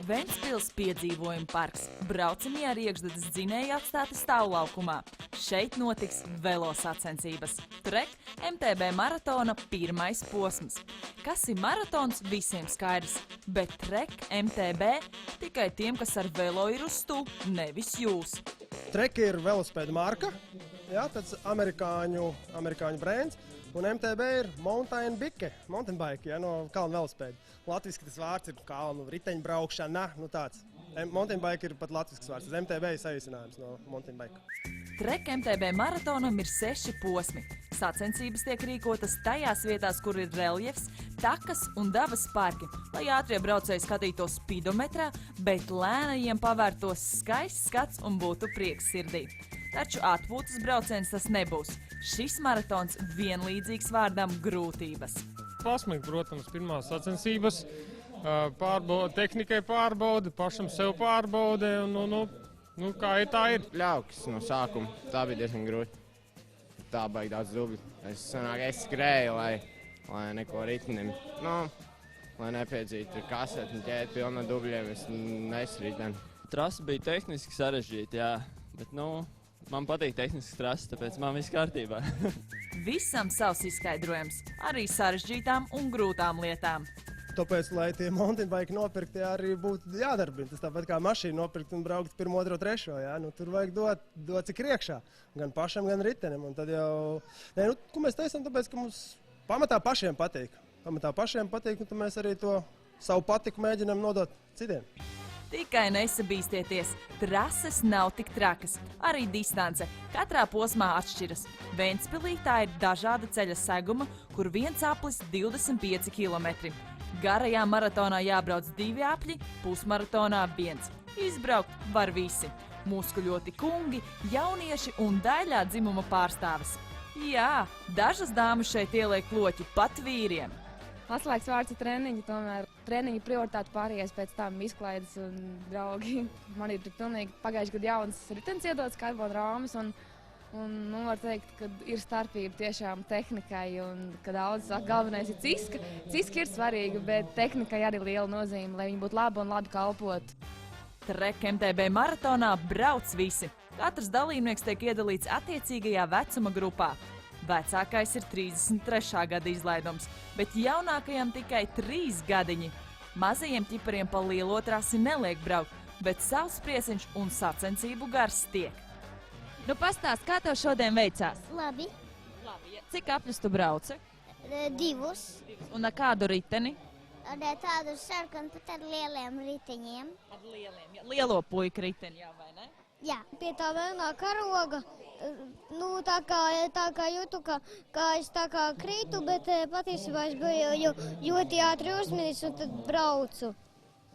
Ventspils piedzīvojuma parks. Braucamie ar iekšzemes dzinēju atstāti stāvlaukumā. Šeit notiks velo sacensības. Trek MTB maratona pirmais posms. Kas ir maratons, visiem skaidrs, bet Trek MTB tikai tiem, kas ar velo ir uz stu, nevis jūs. Trek ir velospēda marka, tāds amerikāņu brands, un MTB ir mountain bike, no kalnu velospēda. Latviski tas vārds ir kalnu riteņbraukšana, tāds. Mountain bike ir pat latvisks vārds, MTB ir saīsinājums no mountain bike. Trek MTB maratonam ir 6 posmi. Sacensības tiek rīkotas tajās vietās, kur ir reljefs, takas un dabas parki, lai ātrie braucēji skatītos spidometrā, bet lēnajiem pavērtos skaists skats un būtu prieks sirdī. Taču atpūtas brauciens tas nebūs. Šis maratons vienlīdzīgs vārdam grūtības. Pasmīgi, protams, pirmās sacensības, tehnikai pārbaude, pašam sev pārbaude, kā ir tā ir. Ļauks no sākuma, tā bija diezgan grūti. Tā baigi daudz dubļu. Es skrēju, lai neko ritenim, lai nepiedzītu kasetni ķēt pilna dubļiem, es nesritenu. Trasa bija tehniski sarežģīta, jā, bet man patīk tehniskas trases, tāpēc man viss kārtībā. Visam savs izskaidrojums, arī sarežģītām un grūtām lietām. Tāpēc, lai tie mountain bike nopirkti, arī būtu jādarbina. Tas tāpat kā mašīnu nopirkt un braukt pirmo, otro, trešo. Tur vajag dot cik iekšā, gan pašam, gan ritenim. Un tad jau, ko mēs teicam, tāpēc, ka mums pamatā pašiem patīk. Un tad mēs arī to savu patiku mēģinām nodot citiem. Tikai nesabīstieties, trases nav tik trakas, arī distance katrā posmā atšķiras. Ventspilī tā ir dažāda ceļa seguma, kur viens aplis 25 km. Garajā maratonā jābrauc 2 apļi, pusmaratonā 1. Izbraukt var visi. Muskuļoti kungi, jaunieši un daļā dzimuma pārstāvis. Jā, dažas dāmas šeit ieliek loķi pat vīriem. Atslēgas vārds ir treniņi, tomēr treniņu prioritāte pārējais pēc tam izklaides un draugi. Man ir pilnīgi pagājuši gadu jauns ritens iedots karbona rāmis un var teikt, ka ir starpība tiešām tehnikai un, ka daudz saka, galvenais ir ciska. Ciska ir svarīga, bet tehnikai arī liela nozīme, lai viņi būtu labi un labi kalpot. Trek MTB maratonā brauc visi. Katrs dalībnieks tiek iedalīts attiecīgajā vecuma grupā. Vecākais ir 33. gada izlaidums, bet jaunākajam tikai 3 gadiņi. Mazajiem ķipariem pa lielo trasi neliek braukt, bet savs priesiņš un sacensību gars tiek. Pastāst, kā tev šodien veicās? Labi. Cik apļus tu brauci? 2. Un ar kādu riteni? Ar tādu sarkanu, pat ar lieliem riteņiem. Ar lieliem, jā. Lielo puiku riteni, jā, vai ne? Jā. Pie tā melnā karoga, tā kā jūtu, ka es tā kā krītu, bet patiesībā es biju ļoti ātri uzminis un tad braucu.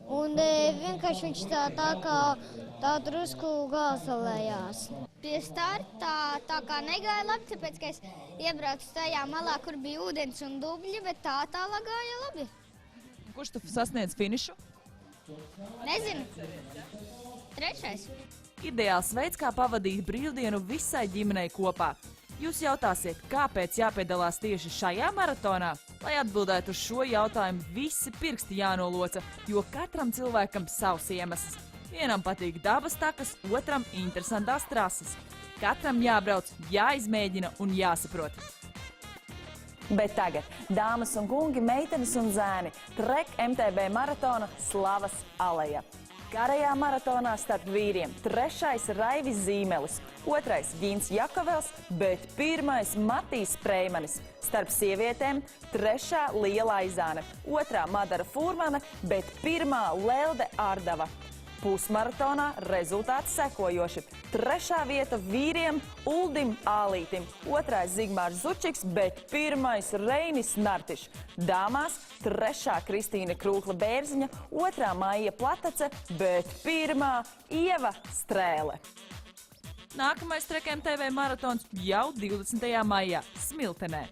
Un vienkārši viņš tā drusku gāzelējās. Pie starta tā kā negāja labi, tāpēc, ka es iebraucu tajā malā, kur bija ūdens un dubļi, bet tālāk gāja labi. Kurš tu sasniedz finišu? Nezinu. 3. Ideāls veids, kā pavadīt brīvdienu visai ģimenei kopā. Jūs jautāsiet, kāpēc jāpiedalās tieši šajā maratonā? Lai atbildētu uz šo jautājumu, visi pirksti jānoloca, jo katram cilvēkam savs iemesls. Vienam patīk dabas takas, otram interesantās trases. Katram jābrauc, jāizmēģina un jāsaprot. Bet tagad, dāmas un kungi, meitenes un zēni, Trek MTB maratona Slavas aleja. Garajā maratonā starp vīriem 3. Raivis Zīmelis, 2. Gins Jakovels, bet 1. Matīs Preimanis. Starp sievietēm 3. Liela Aizāne, 2. Madara Furmane, bet 1. Lelde Ardava. Pusmaratonā rezultāti sekojoši. 3. vieta vīriem Uldim Ālītim, 2. Zigmārs Zučiks, bet 1. Reinis Nartišs. Dāmās 3. Kristīne Krūkla Bērziņa, 2. Maija Platace, bet 1. Ieva Strēle. Nākamais Trek MTB maratons jau 20. maijā Smiltenē.